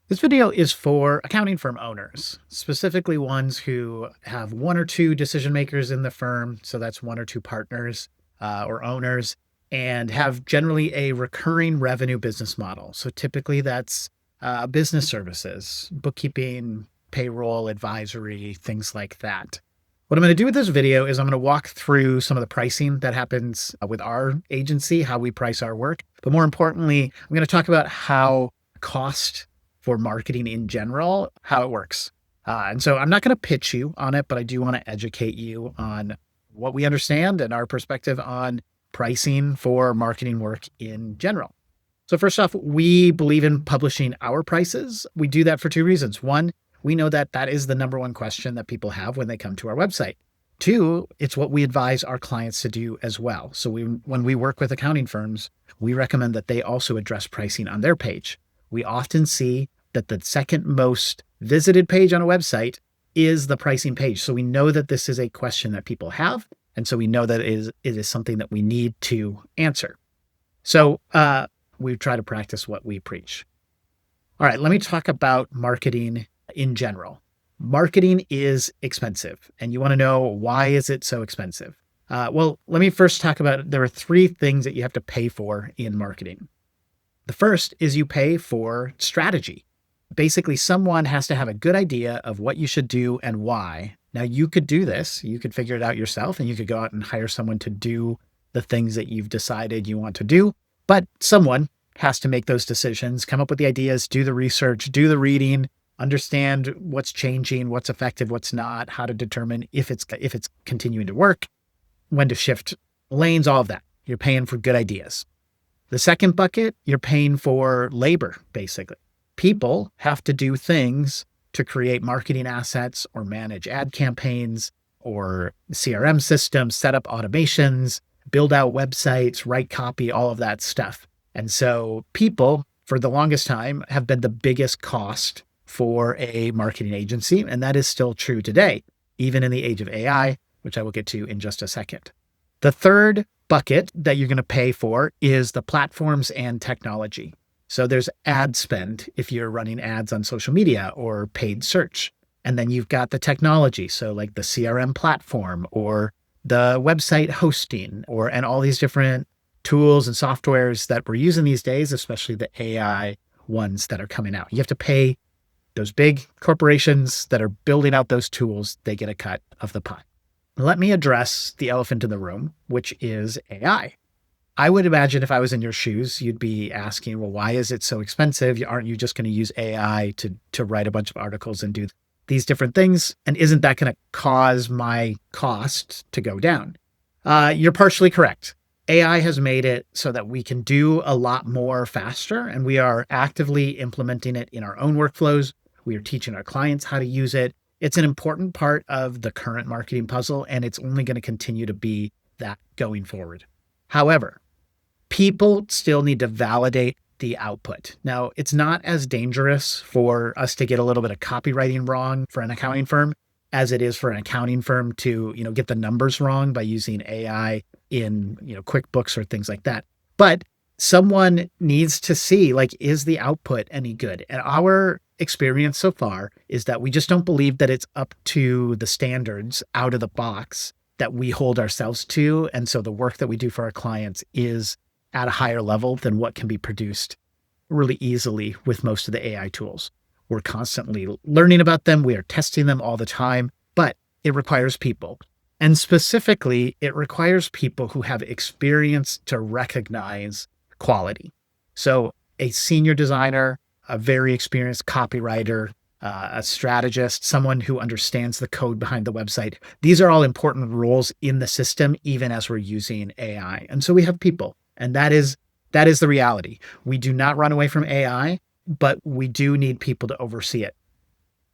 This video is for accounting firm owners, specifically ones who have one or two decision makers in the firm. So that's one or two partners or owners, and have generally a recurring revenue business model. So typically that's business services, bookkeeping, payroll, advisory, things like that. What I'm going to do with this video is I'm going to walk through some of the pricing that happens with our agency, how we price our work. But more importantly, I'm going to talk about how cost for marketing in general, how it works. And so I'm not going to pitch you on it, but I do want to educate you on what we understand and our perspective on pricing for marketing work in general. So first off, we believe in publishing our prices. We do that for two reasons. One, we know that that is the number one question that people have when they come to our website. Two, it's what we advise our clients to do as well. So when we work with accounting firms, we recommend that they also address pricing on their page. We often see that the second most visited page on a website is the pricing page. So we know that this is a question that people have. And so we know that it is something that we need to answer. So we try to practice what we preach. All right, let me talk about marketing in general. Marketing is expensive, and you want to know, why is it so expensive? Well, let me first talk about, there are three things that you have to pay for in marketing. The first is you pay for strategy. Basically, someone has to have a good idea of what you should do and why. Now, you could do this. You could figure it out yourself, and you could go out and hire someone to do the things that you've decided you want to do. But someone has to make those decisions, come up with the ideas, do the research, do the reading, understand what's changing, what's effective, what's not, how to determine if it's continuing to work, when to shift lanes, all of that. You're paying for good ideas. The second bucket, you're paying for labor, basically. People have to do things to create marketing assets or manage ad campaigns or CRM systems, set up automations, build out websites, write copy, all of that stuff. And so people, for the longest time, have been the biggest cost for a marketing agency. And that is still true today, even in the age of AI, which I will get to in just a second. The third bucket that you're going to pay for is the platforms and technology. So there's ad spend if you're running ads on social media or paid search. And then you've got the technology. So like the CRM platform or the website hosting and all these different tools and softwares that we're using these days, especially the AI ones that are coming out. You have to pay those big corporations that are building out those tools. They get a cut of the pie. Let me address the elephant in the room, which is AI. I would imagine if I was in your shoes, you'd be asking, well, why is it so expensive? Aren't you just going to use AI to write a bunch of articles and do these different things? And isn't that going to cause my cost to go down? You're partially correct. AI has made it so that we can do a lot more faster, and we are actively implementing it in our own workflows. We are teaching our clients how to use it. It's an important part of the current marketing puzzle, and it's only going to continue to be that going forward. However, people still need to validate the output. Now, it's not as dangerous for us to get a little bit of copywriting wrong for an accounting firm as it is for an accounting firm to, get the numbers wrong by using AI in, QuickBooks or things like that. But someone needs to see, is the output any good? And our experience so far is that we just don't believe that it's up to the standards out of the box that we hold ourselves to. And so the work that we do for our clients is at a higher level than what can be produced really easily with most of the AI tools. We're constantly learning about them. We are testing them all the time, but it requires people. And specifically, it requires people who have experience to recognize quality. So a senior designer, a very experienced copywriter, a strategist, someone who understands the code behind the website. These are all important roles in the system, even as we're using AI. And so we have people, and that is the reality. We do not run away from AI, but we do need people to oversee it.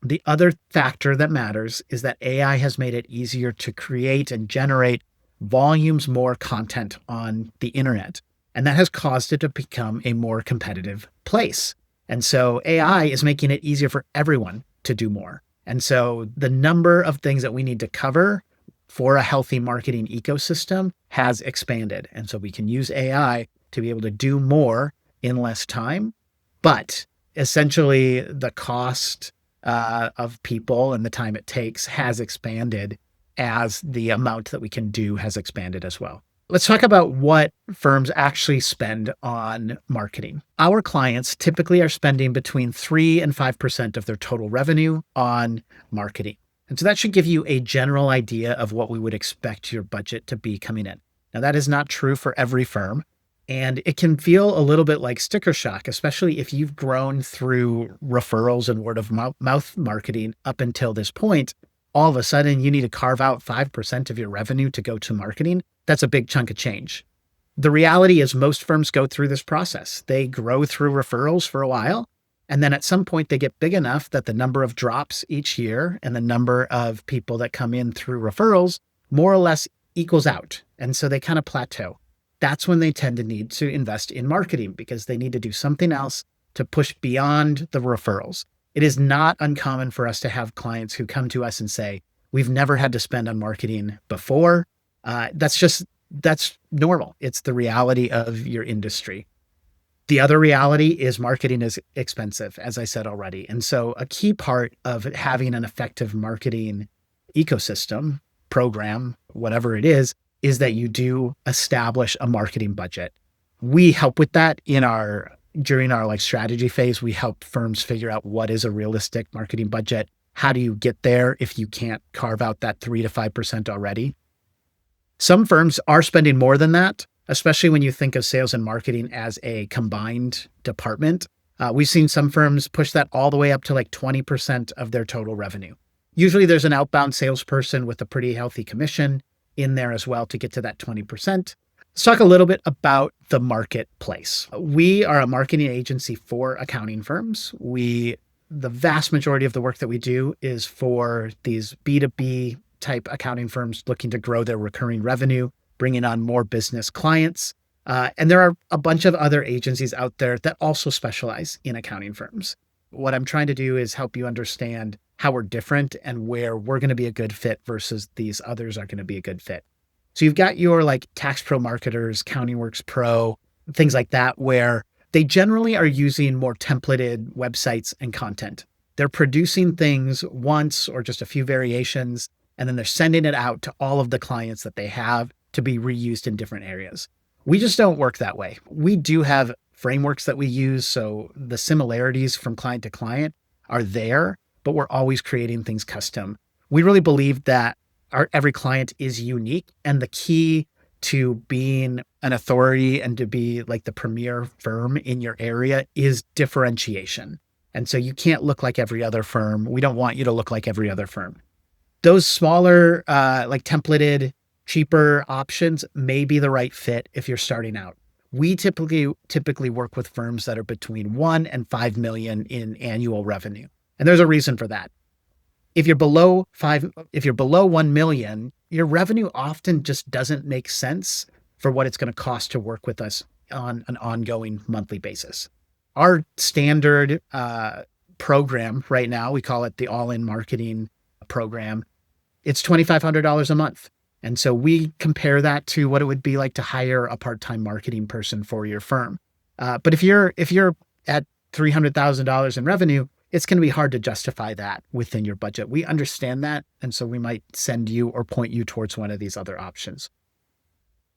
The other factor that matters is that AI has made it easier to create and generate volumes more content on the internet. And that has caused it to become a more competitive place. And so AI is making it easier for everyone to do more. And so the number of things that we need to cover for a healthy marketing ecosystem has expanded. And so we can use AI to be able to do more in less time. But essentially the cost of people and the time it takes has expanded as the amount that we can do has expanded as well. Let's talk about what firms actually spend on marketing. Our clients typically are spending between 3 and 5% of their total revenue on marketing. And so that should give you a general idea of what we would expect your budget to be coming in. Now, that is not true for every firm. And it can feel a little bit like sticker shock, especially if you've grown through referrals and word of mouth marketing up until this point. All of a sudden, you need to carve out 5% of your revenue to go to marketing. That's a big chunk of change. The reality is most firms go through this process. They grow through referrals for a while, and then at some point they get big enough that the number of drops each year and the number of people that come in through referrals more or less equals out. And so they kind of plateau. That's when they tend to need to invest in marketing because they need to do something else to push beyond the referrals. It is not uncommon for us to have clients who come to us and say, we've never had to spend on marketing before. That's normal. It's the reality of your industry. The other reality is marketing is expensive, as I said already. And so a key part of having an effective marketing ecosystem, program, whatever it is that you do establish a marketing budget. We help with that during our strategy phase. We help firms figure out what is a realistic marketing budget. How do you get there if you can't carve out that 3 to 5% already? Some firms are spending more than that, especially when you think of sales and marketing as a combined department. We've seen some firms push that all the way up to 20% of their total revenue. Usually there's an outbound salesperson with a pretty healthy commission in there as well to get to that 20%. Let's talk a little bit about the marketplace. We are a marketing agency for accounting firms. The vast majority of the work that we do is for these B2B type accounting firms looking to grow their recurring revenue, bringing on more business clients. And there are a bunch of other agencies out there that also specialize in accounting firms. What I'm trying to do is help you understand how we're different and where we're going to be a good fit versus these others are going to be a good fit. So you've got your Tax Pro marketers, CountingWorks Pro, things like that, where they generally are using more templated websites and content. They're producing things once or just a few variations, and then they're sending it out to all of the clients that they have to be reused in different areas. We just don't work that way. We do have frameworks that we use, so the similarities from client to client are there, but we're always creating things custom. We really believe that every client is unique, and the key to being an authority and to be the premier firm in your area is differentiation. And so you can't look like every other firm. We don't want you to look like every other firm. Those smaller, templated, cheaper options may be the right fit if you're starting out. We typically work with firms that are between 1 and 5 million in annual revenue. And there's a reason for that. If you're below 1 million, your revenue often just doesn't make sense for what it's going to cost to work with us on an ongoing monthly basis. Our standard program right now, we call it the All-In Marketing Program. It's $2,500 a month. And so we compare that to what it would be like to hire a part-time marketing person for your firm. But if you're at $300,000 in revenue, it's going to be hard to justify that within your budget. We understand that. And so we might send you or point you towards one of these other options.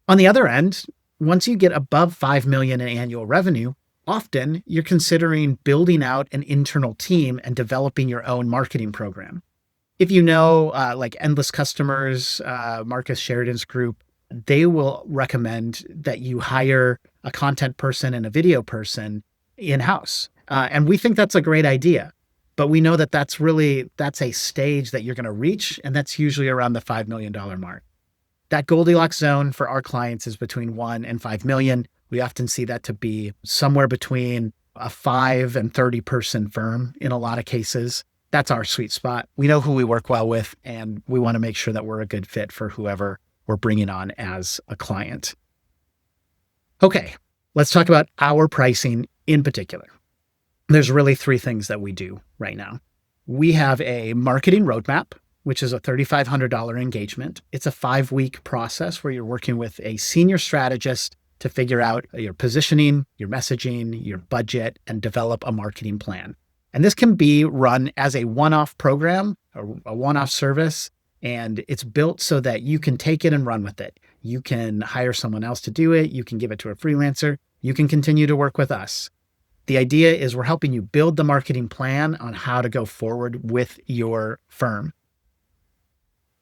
On the other end, once you get above 5 million in annual revenue, often you're considering building out an internal team and developing your own marketing program. If you know, Endless Customers, Marcus Sheridan's group, they will recommend that you hire a content person and a video person in-house. And we think that's a great idea, but we know that that's a stage that you're going to reach, and that's usually around the $5 million mark. That Goldilocks zone for our clients is between 1 and 5 million. We often see that to be somewhere between a 5 and 30 person firm in a lot of cases. That's our sweet spot. We know who we work well with, and we want to make sure that we're a good fit for whoever we're bringing on as a client. Okay, let's talk about our pricing in particular. There's really 3 things that we do right now. We have a marketing roadmap, which is a $3,500 engagement. It's a 5-week process where you're working with a senior strategist to figure out your positioning, your messaging, your budget, and develop a marketing plan. And this can be run as a one-off program or a one-off service, and it's built so that you can take it and run with it. You can hire someone else to do it. You can give it to a freelancer. You can continue to work with us. The idea is we're helping you build the marketing plan on how to go forward with your firm.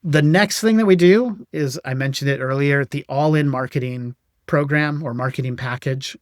The next thing that we do is, I mentioned it earlier, the all-in marketing program or marketing package.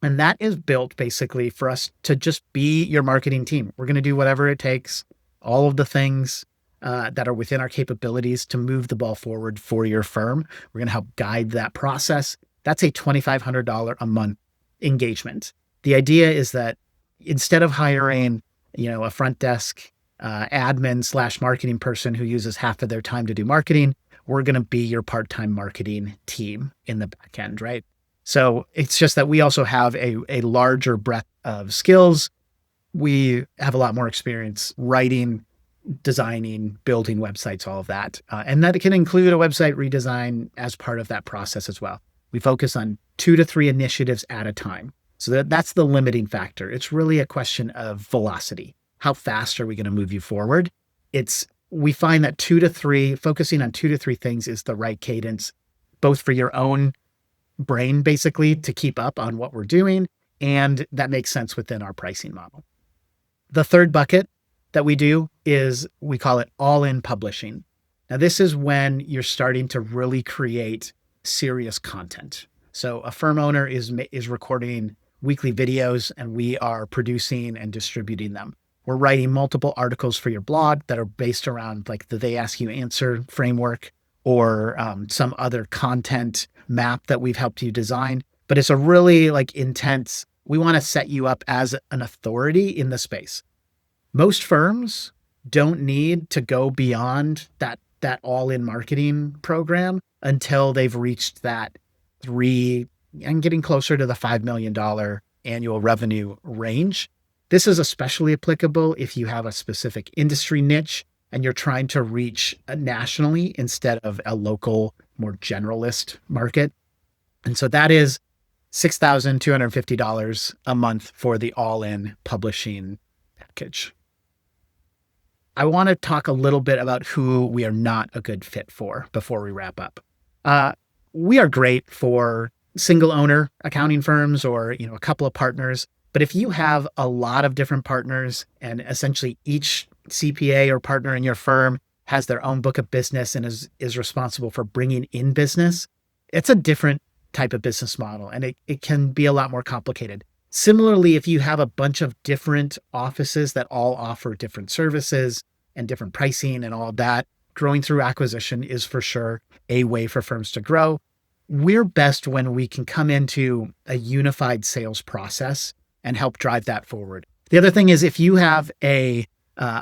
And that is built basically for us to just be your marketing team. We're going to do whatever it takes, all of the things that are within our capabilities to move the ball forward for your firm. We're going to help guide that process. That's a $2,500 a month engagement. The idea is that instead of hiring, a front desk admin / marketing person who uses half of their time to do marketing, we're going to be your part-time marketing team in the back end, right? So it's just that we also have a larger breadth of skills. We have a lot more experience writing, designing, building websites, all of that. And that can include a website redesign as part of that process as well. We focus on 2 to 3 initiatives at a time. So that's the limiting factor. It's really a question of velocity. How fast are we going to move you forward? We find that focusing on 2 to 3 things is the right cadence, both for your own brain, basically, to keep up on what we're doing. And that makes sense within our pricing model. The third bucket that we do is, we call it all-in publishing. Now, this is when you're starting to really create serious content. So a firm owner is recording weekly videos, and we are producing and distributing them. We're writing multiple articles for your blog that are based around like the They Ask You Answer framework or some other content map that we've helped you design. But it's a really intense, we want to set you up as an authority in the space. Most firms don't need to go beyond that all-in marketing program until they've reached that and getting closer to the $5 million annual revenue range. This is especially applicable if you have a specific industry niche and you're trying to reach nationally instead of a local, more generalist market. And so that is $6,250 a month for the all-in publishing package. I want to talk a little bit about who we are not a good fit for before we wrap up. We are great for single owner accounting firms or, a couple of partners. But if you have a lot of different partners and essentially each CPA or partner in your firm has their own book of business and is responsible for bringing in business, it's a different type of business model, and it can be a lot more complicated. Similarly, if you have a bunch of different offices that all offer different services and different pricing and all that, growing through acquisition is for sure a way for firms to grow. We're best when we can come into a unified sales process and help drive that forward. The other thing is, if you have a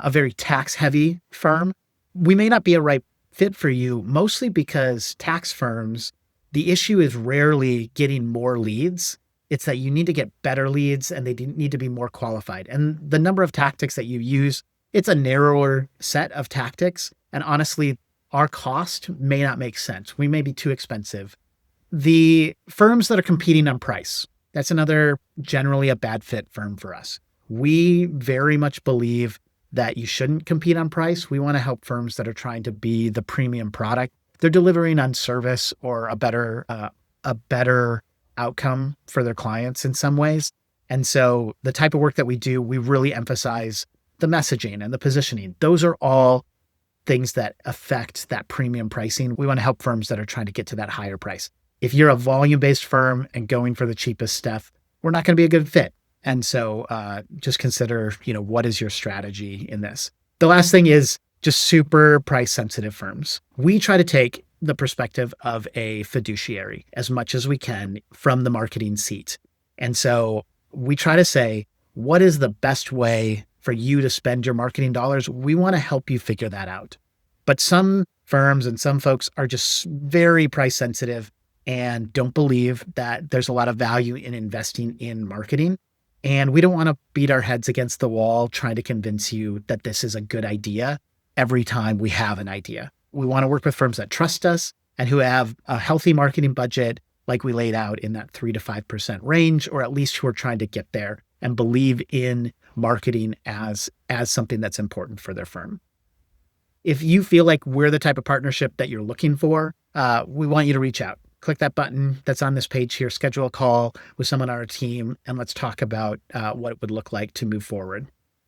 very tax-heavy firm, we may not be a right fit for you, mostly because tax firms, the issue is rarely getting more leads. It's that you need to get better leads and they need to be more qualified. And the number of tactics that you use, it's a narrower set of tactics. And honestly, our cost may not make sense. We may be too expensive. The firms that are competing on price, that's another generally a bad fit firm for us. We very much believe that you shouldn't compete on price. We want to help firms that are trying to be the premium product. They're delivering on service or a better outcome for their clients in some ways. And so the type of work that we do, we really emphasize the messaging and the positioning. Those are all things that affect that premium pricing. We want to help firms that are trying to get to that higher price. If you're a volume-based firm and going for the cheapest stuff, we're not going to be a good fit. And so just consider, what is your strategy in this? The last thing is just super price-sensitive firms. We try to take the perspective of a fiduciary as much as we can from the marketing seat. And so we try to say, what is the best way for you to spend your marketing dollars? We want to help you figure that out. But some firms and some folks are just very price-sensitive and don't believe that there's a lot of value in investing in marketing. And we don't want to beat our heads against the wall trying to convince you that this is a good idea every time we have an idea. We want to work with firms that trust us and who have a healthy marketing budget, like we laid out in that 3 to 5% range, or at least who are trying to get there and believe in marketing as something that's important for their firm. If you feel like we're the type of partnership that you're looking for, we want you to reach out. Click that button that's on this page here, schedule a call with someone on our team, and let's talk about what it would look like to move forward.